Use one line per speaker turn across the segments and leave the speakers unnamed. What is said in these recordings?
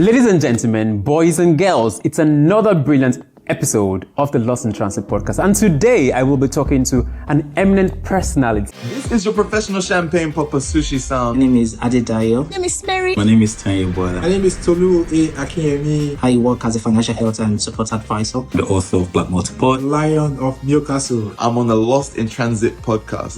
Ladies and gentlemen, boys and girls, it's another brilliant episode of the Lost in Transit podcast. And today I will be talking to an eminent personality.
This is your professional champagne popper sushi sound.
My name is Adedayo.
My name is Mary.
My name is Damilola.
My name is Tolu A. Akinyemi.
I work as a financial health and support advisor.
The author of Black Multipod.
Lion of Newcastle.
I'm on the Lost in Transit podcast.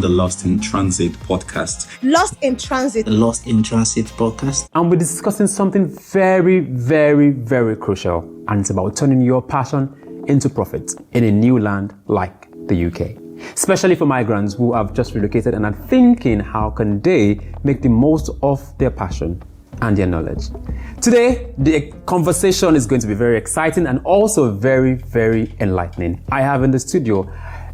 The Lost in Transit podcast.
Lost in Transit.
The Lost in Transit podcast.
And we're discussing something very, very, very crucial. And it's about turning your passion into profit in a new land like the UK. Especially for migrants who have just relocated and are thinking how can they make the most of their passion and their knowledge. Today, the conversation is going to be very exciting and also very, very enlightening. I have in the studio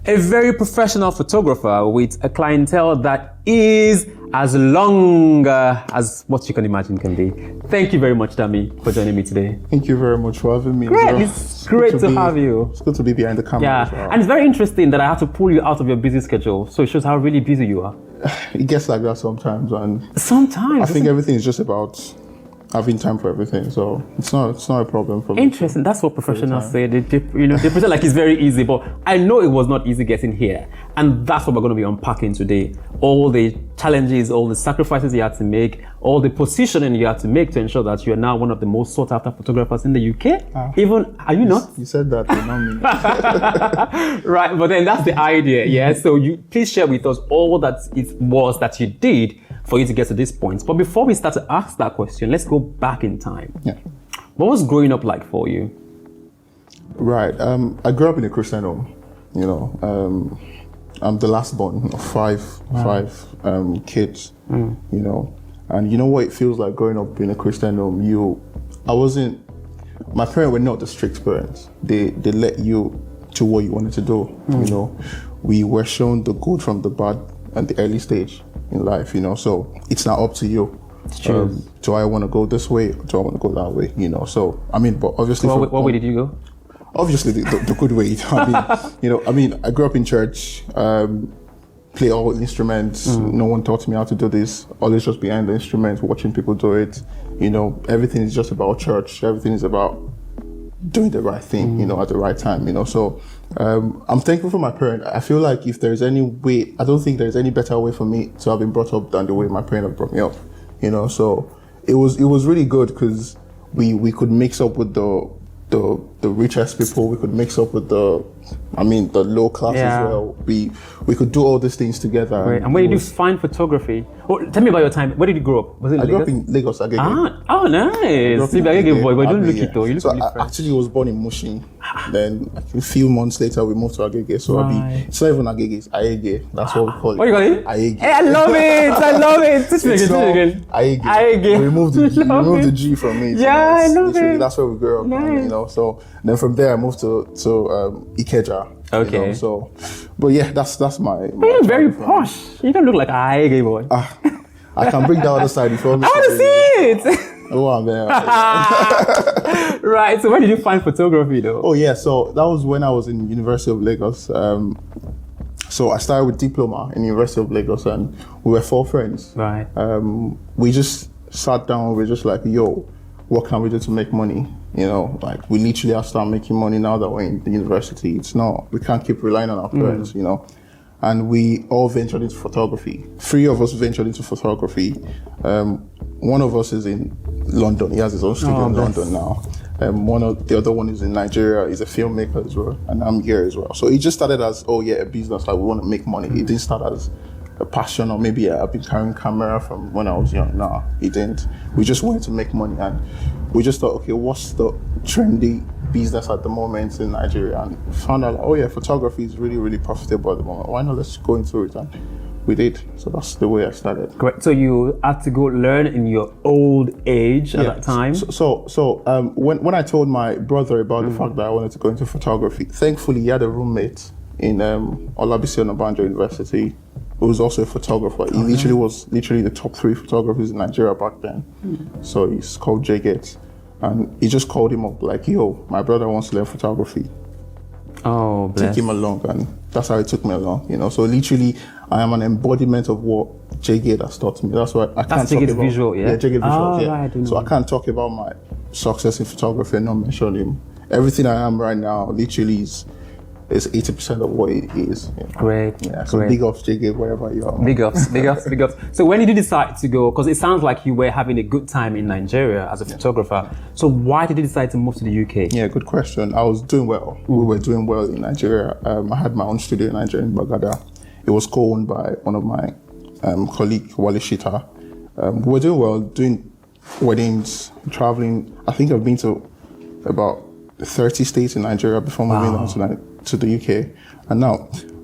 a very professional photographer with a clientele that is as long as what you can imagine can be. Thank you very much, Dami, for joining me today.
Thank you very much for having me.
Great, it's great to have you.
It's good to be behind the camera.
Yeah,
as well.
And it's very interesting that I have to pull you out of your busy schedule, so it shows how really busy you are.
It gets like that sometimes, and
Sometimes.
I think everything is just about having time for everything. So it's not a problem for me.
Interesting. That's what professionals say. They present like it's very easy, but I know it was not easy getting here, and that's what we're going to be unpacking today. All the challenges, all the sacrifices you had to make, all the positioning you had to make to ensure that you are now one of the most sought after photographers in the UK. Even are you not?
You said that, you know me.
Right, but then that's the idea, yeah. So you please share with us all that it was that you did for you to get to this point. But before we start to ask that question, let's go back in time.
Yeah.
What was growing up like for you?
Right. I grew up in a Christian home. You know, I'm the last born of five kids. You know, and you know what it feels like growing up in a Christian home. My parents were not the strict parents. They let you do what you wanted to do. You know, we were shown the good from the bad at the early stage in life. You know, so it's now up to you. Do I want to go this way or do I want to go that way? You know, so I mean, but obviously,
What way did you go?
Obviously, the good way. I mean, I grew up in church, play all instruments. No one taught me how to do this. Always just behind the instruments, watching people do it. You know, everything is just about church. Everything is about doing the right thing, you know, at the right time. You know, so I'm thankful for my parents. I feel like if there's any way, I don't think there's any better way for me to have been brought up than the way my parents have brought me up. You know, so it was really good because we could mix up with the richest people. We could mix up with the low class as well. We could do all these things together.
Right. And where did you find photography? Oh, tell me about your time. Where did you grow up? Was it
I grew up in Lagos, Agege.
Oh, nice. See, Agege boy, but don't look it though. You look
so
really
I
fresh.
actually was born in Mushin. Then a few months later, we moved to Agege. So it's not even Agege, it's Aege. That's what we call it.
What do you call it?
Aege.
Hey, I love it. I love it. Teach me again.
Aege.
Aege.
We removed the G from it.
Yeah, I love it.
That's where we grew up.
Nice.
You know, so then from there I moved to Ikeja.
Okay.
You know, so, but yeah, that's my.
But you're very posh. You don't look like a Agege boy.
I can bring that other side if you want me
I want to see it.
Oh man.
Right. So where did you find photography though?
Oh yeah. So that was when I was in University of Lagos. So I started with diploma in University of Lagos, and we were 4 friends.
Right.
We just sat down. We're just like, yo, what can we do to make money? You know, like we literally have to start making money now that we're in the university. We can't keep relying on our parents, you know. And we all ventured into photography. 3 of us ventured into photography. One of us is in London. He has his own studio in London now. The other one is in Nigeria. He's a filmmaker as well, and I'm here as well. So it just started as, a business. Like we want to make money. It didn't start as a passion, or maybe I've been carrying camera from when I was young. No, it didn't. We just wanted to make money, and we just thought, okay, what's the trendy business at the moment in Nigeria? And found out, photography is really, really profitable at the moment. Why not? Let's go into it, and we did. So that's the way I started.
Great. So you had to go learn in your old age at that time?
So when I told my brother about the fact that I wanted to go into photography, thankfully he had a roommate in Olabisi Onabanjo University who was also a photographer. He literally was the top 3 photographers in Nigeria back then. So he's called Jay Gates. And he just called him up like, yo, my brother wants to learn photography.
Oh, bless.
Take him along, and that's how he took me along, you know. So literally, I am an embodiment of what JG that's taught me. That's why I can't talk
JG's
about
visual, yeah?
JG visual,
Oh,
yeah.
right, I didn't
So
know.
I can't talk about my success in photography and not mention him. Everything I am right now literally is 80% of what it is. Yeah.
Great.
Yeah, so
great.
big ups, JG, wherever you are.
Big ups, big ups, big ups. So when did you decide to go? Because it sounds like you were having a good time in Nigeria as a photographer. So why did you decide to move to the UK?
Yeah, good question. I was doing well. We were doing well in Nigeria. I had my own studio in Nigeria in Bagada. It was co-owned by one of my colleagues, Wale Shita. We were doing well, doing weddings, traveling. I think I've been to about 30 states in Nigeria before moving on to the UK. And now,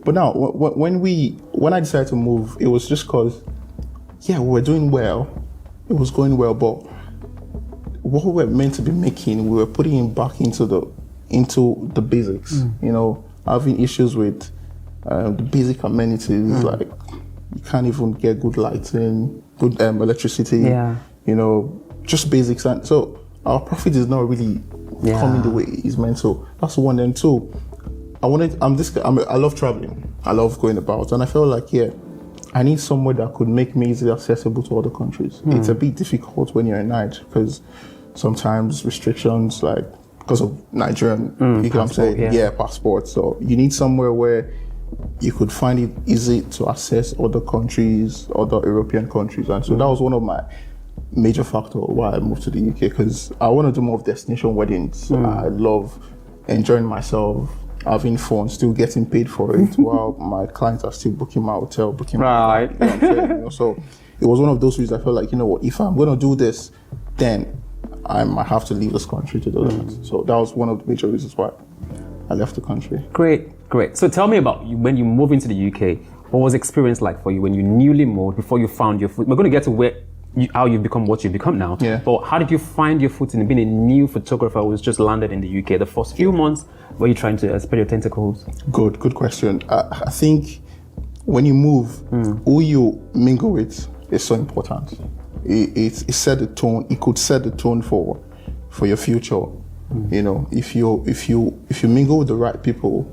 when I decided to move, it was just because, we were doing well. It was going well, but what we were meant to be making, we were putting it back into the basics. You know, having issues with the basic amenities, like you can't even get good lighting, good electricity.
Yeah.
You know, just basics. And so our profit is not really coming the way it's meant. So that's one. And two, I love traveling. I love going about, and I felt like I need somewhere that could make me easily accessible to other countries. It's a bit difficult when you're in Niger because sometimes restrictions, like because of Nigerian, you know what I'm saying? Passport. So you need somewhere where you could find it easy to access other countries, other European countries. And so that was one of my major factors why I moved to the UK, because I want to do more of destination weddings. I love enjoying myself, having fun, still getting paid for it while my clients are still booking my hotel, booking my flight, you know what I'm saying, you know? So it was one of those reasons I felt like, you know what, if I'm going to do this, then I might have to leave this country to do that. So that was one of the major reasons why I left the country.
Great. So tell me about when you moved into the UK. What was the experience like for you when you newly moved, before you found your foot? We're going to get to how you've become what you've become now.
Yeah.
But how did you find your footing in being a new photographer who's just landed in the UK? The first few months, were you trying to spread your tentacles?
Good question. I think when you move, who you mingle with is so important. It set the tone. It could set the tone for your future. You know, if you mingle with the right people,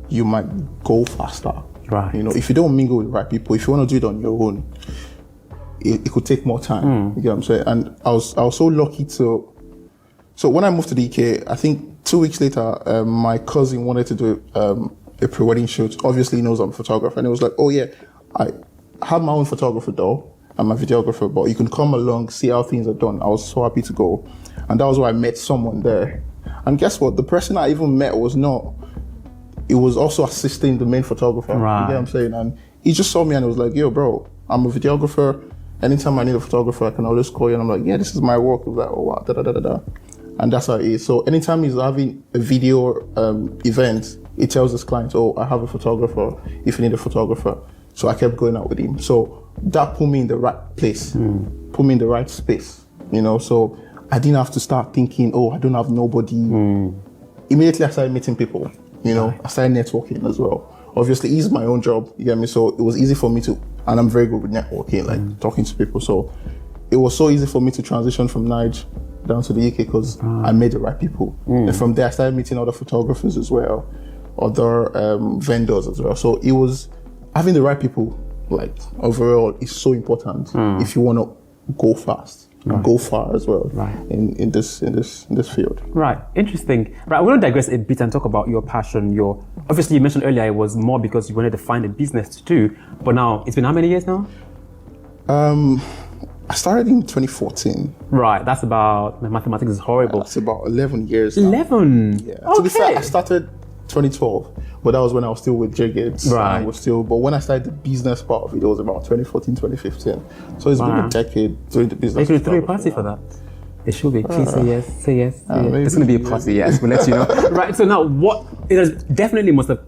you might go faster.
Right.
You know, if you don't mingle with the right people, if you want to do it on your own, it could take more time. You get what I'm saying? And I was so lucky to. So when I moved to the UK, I think 2 weeks later, my cousin wanted to do a pre-wedding shoot. Obviously, he knows I'm a photographer, and it was like, oh yeah, I have my own photographer though. I'm a videographer, but you can come along, see how things are done. I was so happy to go, and that was where I met someone there. And guess what? The person I even met was also assisting the main photographer.
Right.
You get what I'm saying? And he just saw me and was like, yo, bro, I'm a videographer. Anytime I need a photographer, I can always call you. And I'm like, yeah, this is my work. He was like, oh, wow, da-da-da-da-da. And that's how it is. So anytime he's having a video event, he tells his clients, oh, I have a photographer if you need a photographer. So I kept going out with him. So that put me in the right place, put me in the right space, you know? So I didn't have to start thinking, oh, I don't have nobody. Immediately I started meeting people, you know? I started networking as well. Obviously, it's my own job, you get me? So it was easy for me to, and I'm very good with networking, like talking to people. So it was so easy for me to transition from Niger down to the UK because I met the right people. And from there, I started meeting other photographers as well, other vendors as well. So it was having the right people, like overall, is so important if you want to go fast and go far as well in this field.
Right, interesting. Right, we're going to digress a bit and talk about your passion. Obviously, you mentioned earlier it was more because you wanted to find a business to do, but now it's been how many years now?
I started in 2014.
Right, that's about, my mathematics is horrible.
That's about 11 years now.
11?
Yeah.
Okay.
To be fair, I started 2012, but that was when I was still with Jiggits.
Right.
But when I started the business part of it was about 2014, 2015. So it's been a decade doing the business.
They should throw a party for that. It should be. Please say yes. Say yes. It's going to be a party, yes. We'll let you know. Right, so now it has definitely must have,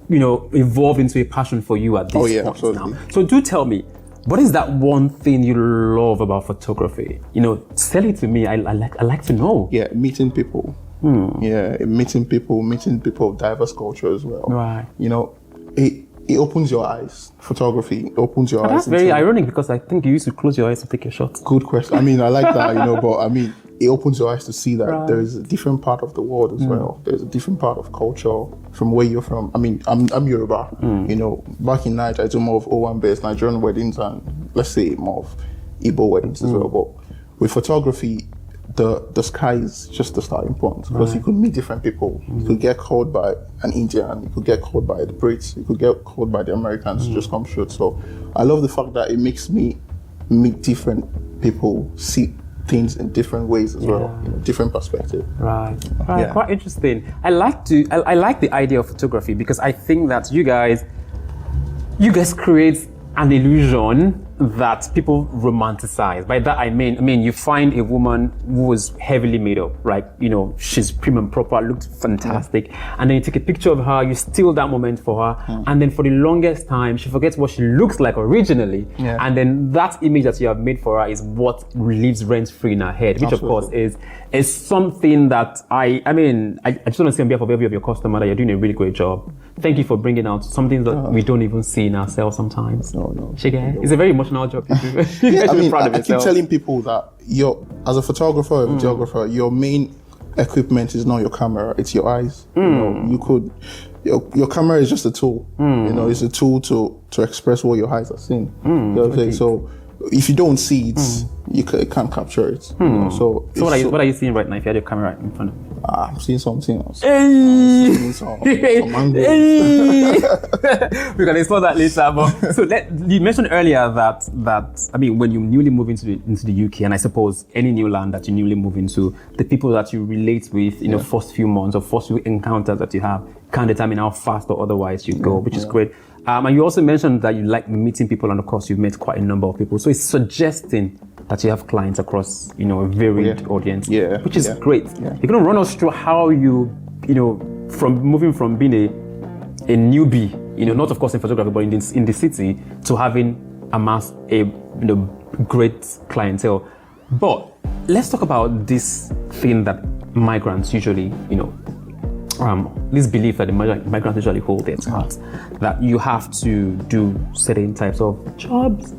evolved into a passion for you at this point
absolutely.
now. So do tell me, what is that one thing you love about photography? Tell it to me. I like to know.
Yeah, meeting people. Yeah, meeting people of diverse culture as well.
Right.
It opens your eyes. Photography opens your eyes.
That's very ironic because I think you used to close your eyes to take a shot.
Good question. I mean, I like that, but I mean, it opens your eyes to see that
Right.
there is a different part of the world as well. There's a different part of culture from where you're from. I mean, I'm Yoruba. You know, back in Nigeria, I do more of O1-based Nigerian weddings and let's say more of Igbo weddings as well. But with photography, the sky is just the starting point because you could meet different people. You could get called by an Indian, you could get called by the Brits, you could get called by the Americans to just come shoot. So I love the fact that it makes me meet different people, see things in different ways as well, you know, different perspective.
Right.
Yeah.
Quite interesting. I like the idea of photography because I think that you guys create an illusion that people romanticize. By that I mean you find a woman who is heavily made up, right? You know, she's prim and proper, looked fantastic, and then you take a picture of her, you steal that moment for her, and then for the longest time she forgets what she looks like originally, and then that image that you have made for her is what lives rent free in her head, which of course is something that I just want to say on behalf of every of your customer that you're doing a really great job. Thank you for bringing out something that we don't even see in ourselves sometimes.
No.
It's a very emotional job.
Yeah, I mean, I keep telling people that as a photographer or a videographer, your main equipment is not your camera, it's your eyes. You know, your camera is just a tool. You know, it's a tool to express what your eyes are seeing. You know what I'm saying? So if you don't see it, you can't capture it. You know? So
what are you seeing right now if you had your camera in front of you?
I'm seeing something else.
Hey!
I'm seeing some angles.
We can explore that later. But so you mentioned earlier that I mean, when you newly move into the UK, and I suppose any new land that you newly move into, the people that you relate with in the first few months or first few encounters that you have can determine how fast or otherwise you go, which is great. And you also mentioned that you like meeting people, and of course you've met quite a number of people. So it's suggesting that you have clients across, you know, a varied audience, which is great. Yeah. You're going to run us through how you know, from moving from being a newbie, you know, not of course in photography, but in the city, to having amassed a great clientele. But let's talk about this thing that migrants usually, you know, this belief that the migrants usually hold their hearts, that you have to do certain types of jobs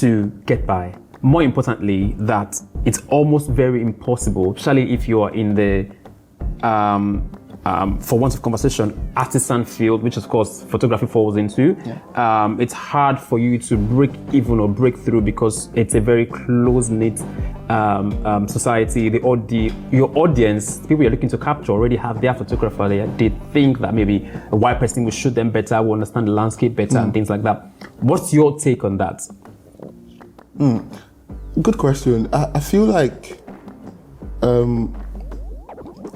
to get by. More importantly, that it's almost very impossible, especially if you are in the, for want of conversation, artisan field, which of course photography falls into. It's hard for you to break even or break through because it's a very close-knit society. Your audience, people you're looking to capture, already have their photographer there. They think that maybe a white person will shoot them better, will understand the landscape better, and things like that. What's your take on that?
Good question. I feel like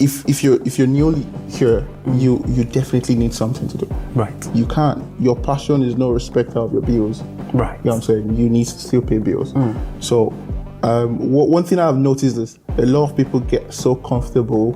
if you're newly here, you definitely need something to do.
Right.
You can't. Your passion is no respecter of your bills.
Right.
You know what I'm saying? You need to still pay bills. So one thing I've noticed is a lot of people get so comfortable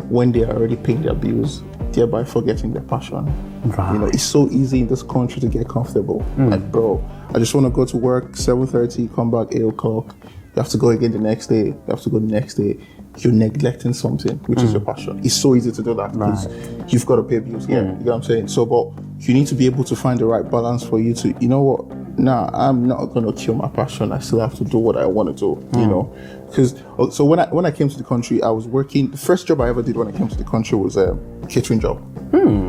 when they are already paying their bills, thereby forgetting their passion.
Right.
You know, it's so easy in this country to get comfortable. Like, bro, I just want to go to work 7:30, come back 8 o'clock. You have to go again the next day. You have to go the next day. You're neglecting something, which is your passion. It's so easy to do that because you've got to pay bills. You know what I'm saying? So, but you need to be able to find the right balance for you to, you know what? Nah, I'm not going to kill my passion. I still have to do what I want to do, you know? Because, so when I came to the country, I was working, the first job I ever did when I came to the country was a catering job.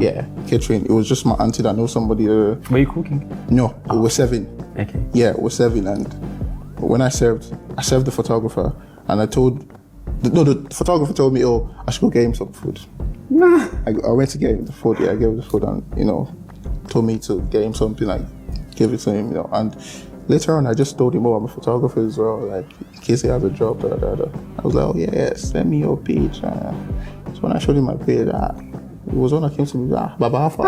Yeah, catering. It was just my auntie that knows somebody.
Were you cooking?
No, we were serving.
Okay.
Yeah, we were serving. And when I served the photographer, and the photographer told me, oh, I should go get him some food. I went to get him the food. Yeah, I gave him the food, and, you know, told me to get him something. I gave it to him, you know. And later on, I just told him, oh, I'm a photographer as well, like, in case he has a job, I was like, oh, yeah, send me your page. So when I showed him my page, it was when I came to me, Baba Alpha.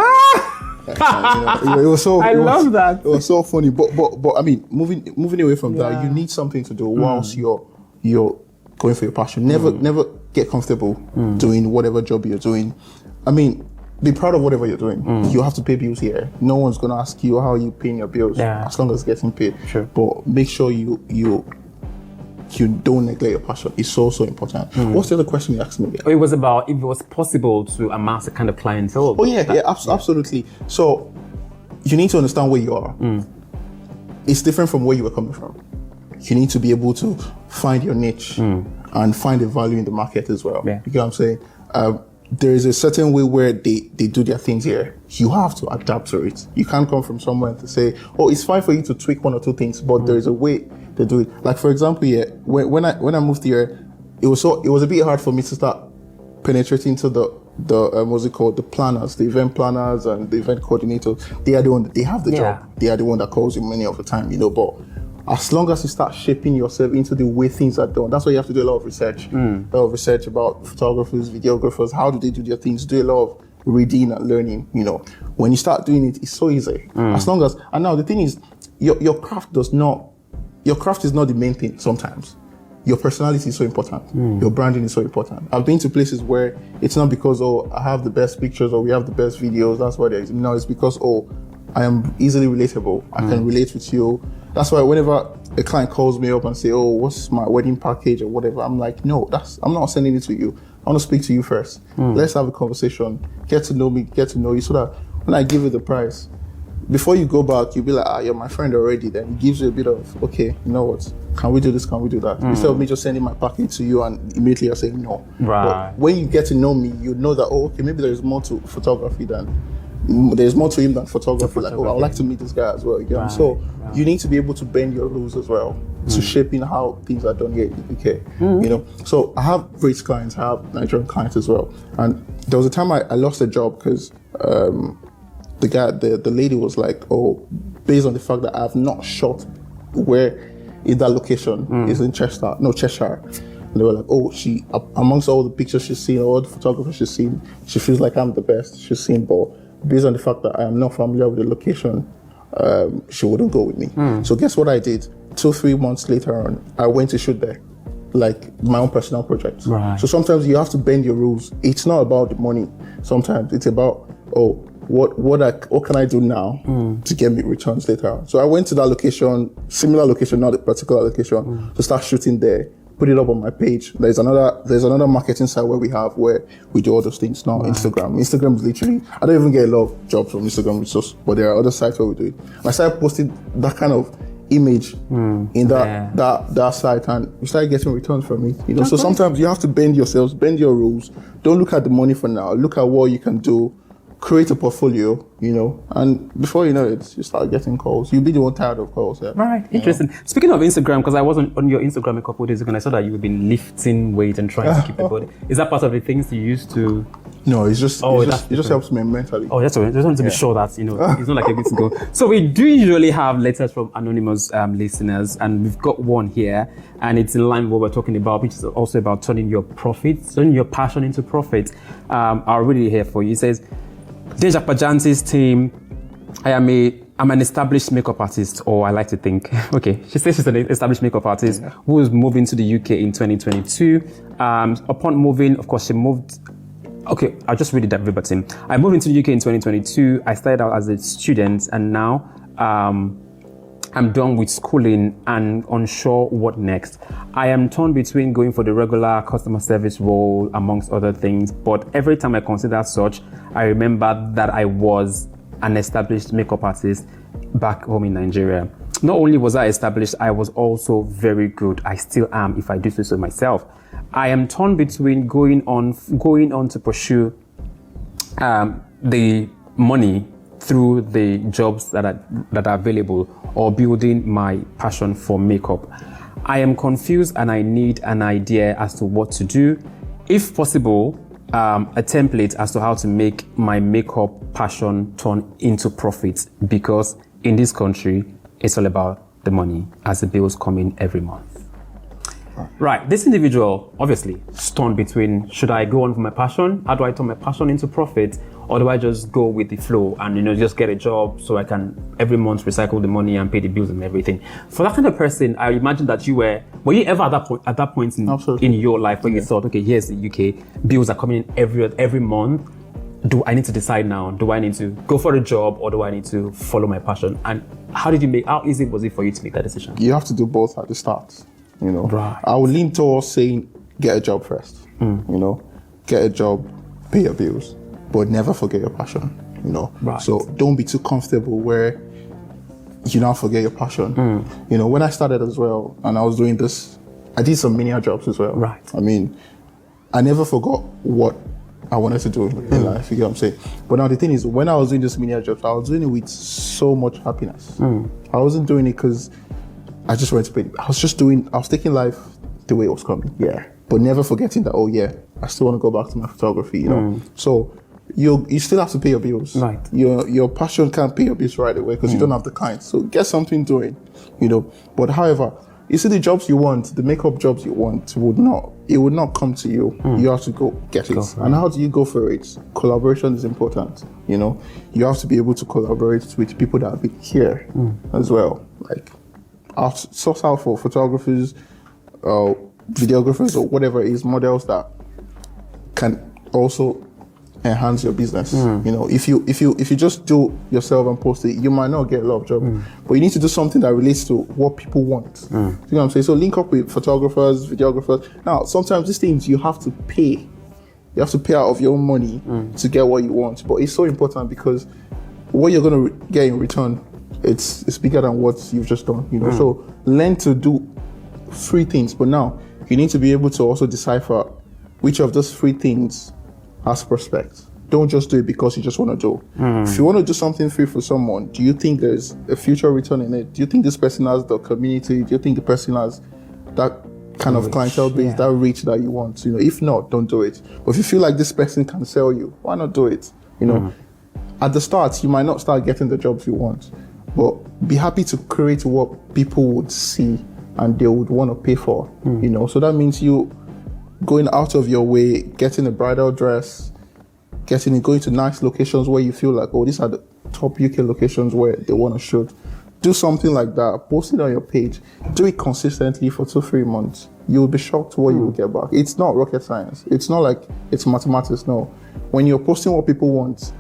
It was so.
I love that.
It was so funny, but I mean, moving away from that, you need something to do whilst you're going for your passion. Never get comfortable doing whatever job you're doing. I mean, be proud of whatever you're doing. You have to pay bills here. No one's gonna ask you how you paying your bills as long as getting paid.
Sure.
But make sure you don't neglect your passion. It's so important. What's the other question you asked me again?
It was about if it was possible to amass a kind of clientele.
Oh yeah, absolutely. So you need to understand where you are. It's different from where you were coming from. you need to be able to find your niche and find the value in the market as well.
Yeah.
You get what I'm saying? There is a certain way where they do their things here. You have to adapt to it. You can't come from somewhere to say, oh, it's fine for you to tweak one or two things, but there is a way to do it. Like, for example, when I moved here, it was a bit hard for me to start penetrating to the what's it called, the planners, the event planners and the event coordinators. They are the one, they have the job. They are the one that calls you many of the time, but as long as you start shaping yourself into the way things are done, that's why you have to do a lot of research. A lot of research about photographers, videographers, how do they do their things, do a lot of reading and learning. When you start doing it, it's so easy. As long as, and now the thing is, your craft is not the main thing sometimes. Your personality is so important. Your branding is so important. I've been to places where it's not because, I have the best pictures or we have the best videos, that's why there is. No, it's because, I am easily relatable. I can relate with you. That's why whenever a client calls me up and say, what's my wedding package or whatever, I'm like, no, I'm not sending it to you. I want to speak to you first. Let's have a conversation. Get to know me, get to know you, so that when I give you the price, before you go back, you'll be like, you're my friend already. Then it gives you a bit of, okay, you know what? Can we do this? Can we do that? Instead of me just sending my package to you and immediately you're saying no.
Right.
But when you get to know me, you know that, okay, maybe there's more to photography there's more to him than photography. Like, I would like to meet this guy as well.
Right.
So you need to be able to bend your rules as well to shaping how things are done here in the UK. So I have British clients, I have Nigerian clients as well. And there was a time I lost a job because the lady was like, based on the fact that I have not shot where in that location is in Cheshire. And they were like, she, amongst all the pictures she's seen, all the photographers she's seen, she feels like I'm the best she's seen, but based on the fact that I am not familiar with the location, she wouldn't go with me. So guess what I did? 2-3 months later on, I went to shoot there, like my own personal project.
Right.
So sometimes you have to bend your rules. It's not about the money. Sometimes it's about, what can I do now to get me returns later on? So I went to that location, similar location, not a particular location, to start shooting there. Put it up on my page. There's another marketing site where we do all those things now. Right. Instagram is literally, I don't even get a lot of jobs from Instagram, but there are other sites where we do it. And I started posting that kind of image in that site, and we started getting returns from it. So sometimes you have to bend yourselves, bend your rules. Don't look at the money for now. Look at what you can do. Create a portfolio, and before you know it, you start getting calls. You'll be the one tired of calls. Yeah.
Right, interesting. Speaking of Instagram, because I wasn't on your Instagram a couple of days ago, and I saw that you've been lifting weight and trying to keep the body. Is that part of the things you used to?
No, it just helps me mentally.
Oh, that's all right. Just want to be sure that it's not like a good to go. So we do usually have letters from anonymous listeners, and we've got one here, and it's in line with what we're talking about, which is also about turning your passion into profit. I'll read it here for you. It says, Deja Pajanti's team, I'm an established makeup artist, or I like to think. Okay, she says she's an established makeup artist who is moving to the UK in 2022. Upon moving, of course, she moved. Okay, I'll just read it verbatim. I moved into the UK in 2022. I started out as a student, and now I'm done with schooling and unsure what next. I am torn between going for the regular customer service role, amongst other things, but every time I consider such, I remember that I was an established makeup artist back home in Nigeria. Not only was I established, I was also very good. I still am, if I do say so myself. I am torn between going on to pursue the money through the jobs that are available, or building my passion for makeup. I am confused and I need an idea as to what to do. If possible, a template as to how to make my makeup passion turn into profit, because in this country, it's all about the money as the bills come in every month. Right, this individual obviously torn between, should I go on for my passion? How do I turn my passion into profit? Or do I just go with the flow and just get a job so I can every month recycle the money and pay the bills and everything? For that kind of person, I imagine that were you ever at that point in your life where you thought, okay, here's the UK, bills are coming in every month. Do I need to decide now? Do I need to go for a job, or do I need to follow my passion? And how easy was it for you to make that decision?
You have to do both at the start.
Right.
I would lean towards saying, get a job first. Get a job, pay your bills, but never forget your passion.
Right.
So don't be too comfortable where you now forget your passion. You know, when I started as well, and I was doing this, I did some menial jobs as well.
Right.
I mean, I never forgot what I wanted to do in life, you get what I'm saying? But now the thing is, when I was doing this menial jobs, I was doing it with so much happiness. I wasn't doing it because I just wanted to pay. I was taking life the way it was coming. Yeah. But never forgetting that, oh yeah, I still want to go back to my photography, you know? So you still have to pay your bills.
Right.
Your passion can't pay your bills right away because you don't have the clients. So get something doing, you know? But however, you see the jobs you want, the makeup jobs you want would not come to you. You have to go get it. And how do you go for it? Collaboration is important, you know? You have to be able to collaborate with people that care as well. Like, I'll source out for photographers, videographers, or whatever it is, models that can also enhance your business. You know, if you just do yourself and post it, you might not get a lot of jobs. But you need to do something that relates to what people want. You know what I'm saying? So link up with photographers, videographers. Now, sometimes these things you have to pay. You have to pay out of your own money to get what you want. But it's so important because what you're going to get in return, it's bigger than what you've just done. You know, so learn to do free things. But now you need to be able to also decipher which of those free things has prospects. Don't just do it because you just want to do. If you want to do something free for someone, do you think there's a future return in it? Do you think this person has the community? Do you think the person has that kind of clientele base, that reach that you want? You know, if not, don't do it. But if you feel like this person can sell you, why not do it? You know, at the start, you might not start getting the jobs you want, but be happy to create what people would see and they would want to pay for. You know, so that means you going out of your way, getting a bridal dress, going to nice locations where you feel like, oh, these are the top UK locations where they want to shoot. Do something like that. Post it on your page. Do it consistently for 2-3 months. You'll be shocked what you will get back. It's not rocket science. It's not like it's mathematics. No. When you're posting what people want,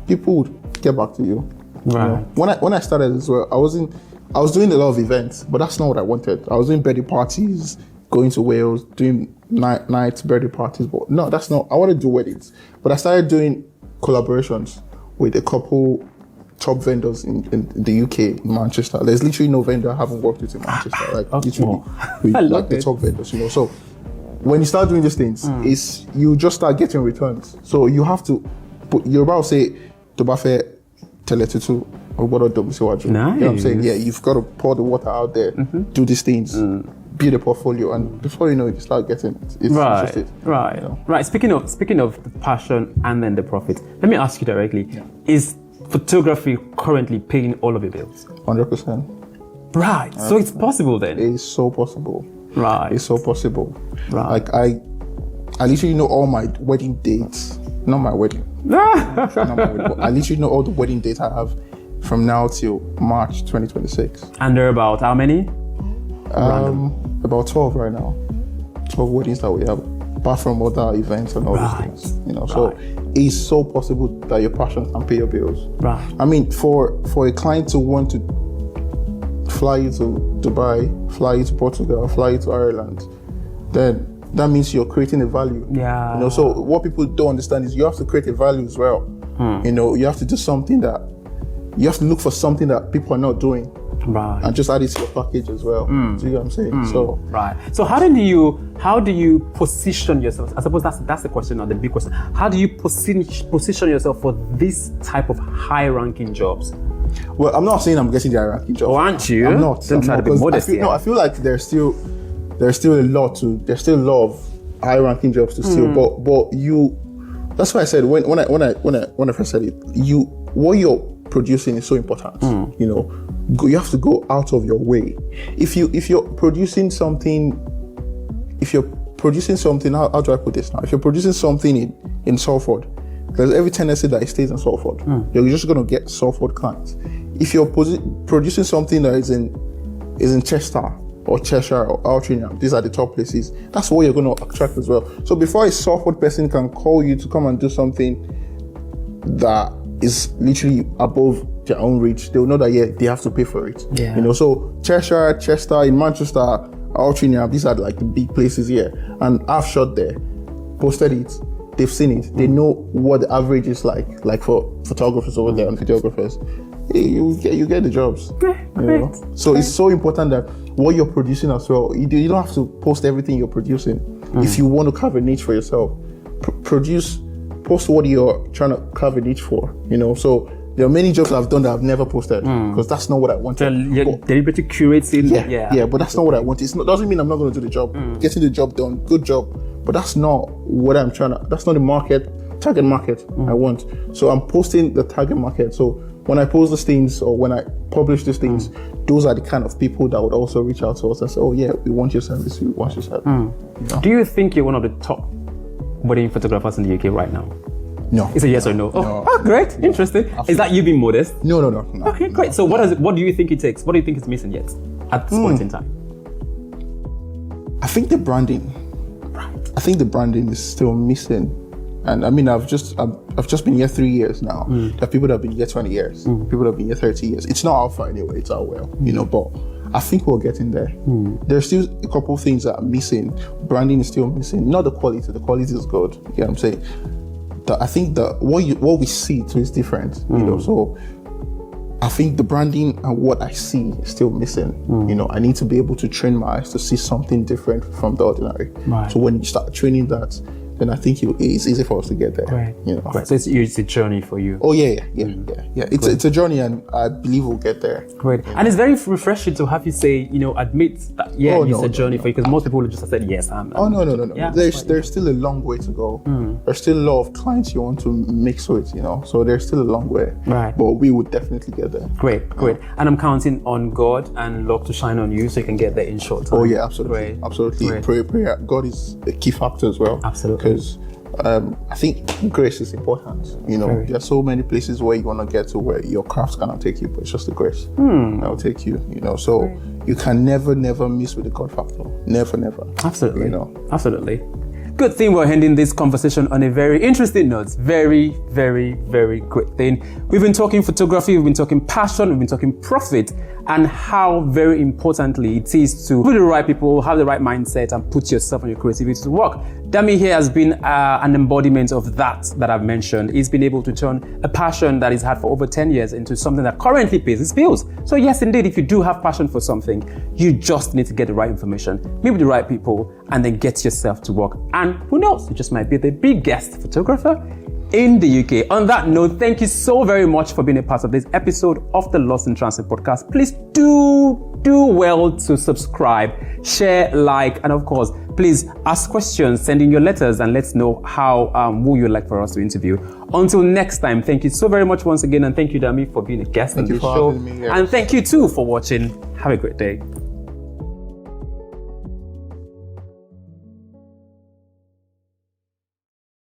people would get back to you.
Right.
You know? When I started as well, I was doing a lot of events, but that's not what I wanted. I was doing birthday parties, going to Wales, doing night birthday parties, but no, that's not. I want to do weddings, but I started doing collaborations with a couple top vendors in the UK, in Manchester. There's literally no vendor I haven't worked with in Manchester. Like literally, with, like the top vendors, you know. So when you start doing these things, is you just start getting returns. So you have to put. You're about to say, "Tobafe teletutu." Or what nice. You know what I'm saying? Yeah, you've got to pour the water out there, do these things, build a portfolio, and before you know it, you start getting it. It's just it.
Right.
You know?
Right. Speaking of the passion and then the profit, let me ask you directly: is photography currently paying all of your bills?
100%.
Right. So it's possible then.
It's so possible.
Right.
It's so possible.
Right.
Like I literally know all my wedding dates. Not my wedding. Not my wedding, but I literally know all the wedding dates I have from now till March 2026.
And there are about how many?
About 12 right now. 12 weddings that we have, apart from other events and all these things. You know, so it's so possible that your passion can pay your bills.
Right.
I mean, for a client to want to fly you to Dubai, fly you to Portugal, fly you to Ireland, then that means you're creating a value.
Yeah.
You know, so what people don't understand is you have to create a value as well. You know, you have to do something that you have to look for something that people are not doing.
Right.
And just add it to your package as well. Do you know what I'm saying? So
right. So how do you position yourself? I suppose that's the question, or the big question. How do you position yourself for this type of high-ranking jobs?
well, I'm not saying I'm getting the hierarchy job.
Oh, aren't you?
I'm not.
Don't try to be modest here.
No, I feel like there's still a lot of high ranking jobs to steal. But you, that's why I said when I first said it, what you're producing is so important. You know, you have to go out of your way. If you're producing something, how do I put this now? If you're producing something in Salford, there's every tendency that it stays in Salford. You're just going to get Salford clients. If you're producing something that is in Chester or Cheshire or Altrincham, these are the top places, that's what you're going to attract as well. So before a Salford person can call you to come and do something that is literally above their own reach, they'll know that they have to pay for it.
Yeah.
You know, so Cheshire, Chester, in Manchester, Altrincham, these are like the big places here. And I've shot there, posted it, they've seen it, they know what the average is like for photographers over there and videographers. you get the jobs.
Great.
So it's so important that what you're producing as well, you don't have to post everything you're producing. If you want to carve a niche for yourself, post what you're trying to carve a niche for, So there are many jobs I've done that I've never posted because that's not what I wanted.
So you're deliberately curating.
Yeah, but that's not what I want. Doesn't mean I'm not going to do the job. Getting the job done, good job. But that's not what I'm trying to, that's not the target market I want. So I'm posting the target market. So when I post these things or when I publish these things, those are the kind of people that would also reach out to us and say, oh yeah, we want your service, we want your service.
Do you think you're one of the top wedding photographers in the UK right now?
No.
It's a yes or no? Oh, great. Interesting.
Absolutely.
Is that you being modest?
No.
Okay, great. So what do you think it takes? What do you think is missing yet at this point in time?
I think the branding. I think the branding is still missing. And I mean, I've just been here 3 years now. There are people that have been here 20 years. People that have been here 30 years. It's not our fault anyway, it's our will, but I think we're getting there. There's still a couple of things that are missing. Branding is still missing. Not the quality is good. You know what I'm saying? I think what we see too is different, so I think the branding and what I see is still missing. I need to be able to train my eyes to see something different from the ordinary.
Right.
So when you start training that, then I think it's easy for us to get there.
Right. So it's a journey for you.
Oh yeah. It's a journey, and I believe we'll get there.
Great. And it's very refreshing to have you say, admit that it's a journey for you, because most people would just have said yes.
No.
Yeah,
there's still a long way to go. There's still a lot of clients you want to mix with, So there's still a long way.
Right.
But we would definitely get there.
Great. And I'm counting on God and luck to shine on you so you can get there in short time.
Oh yeah, absolutely.
Great.
Absolutely.
Great.
Prayer. God is a key factor as well.
Absolutely.
Because I think grace is important. There are so many places where you want to get to where your craft cannot take you, but it's just the grace that will take you. So you can never miss with the God factor. Never.
Absolutely. Absolutely. Good thing we're ending this conversation on a very interesting note. Very, very, very good thing. We've been talking photography, we've been talking passion, we've been talking profit, and how very importantly it is to put the right people, have the right mindset, and put yourself and your creativity to work. Dami here has been an embodiment of that I've mentioned. He's been able to turn a passion that he's had for over 10 years into something that currently pays his bills. So yes, indeed, if you do have passion for something, you just need to get the right information, meet with the right people, and then get yourself to work. And who knows, you just might be the biggest photographer in the UK. On that note, thank you so very much for being a part of this episode of the Lost in Transit podcast. Please do well to subscribe, share, like, and of course, please ask questions, send in your letters, and let's know who you'd like for us to interview. Until next time, thank you so very much once again, and thank you, Dami, for being a guest on this show.
Having me, yes.
And thank you too for watching. Have a great day.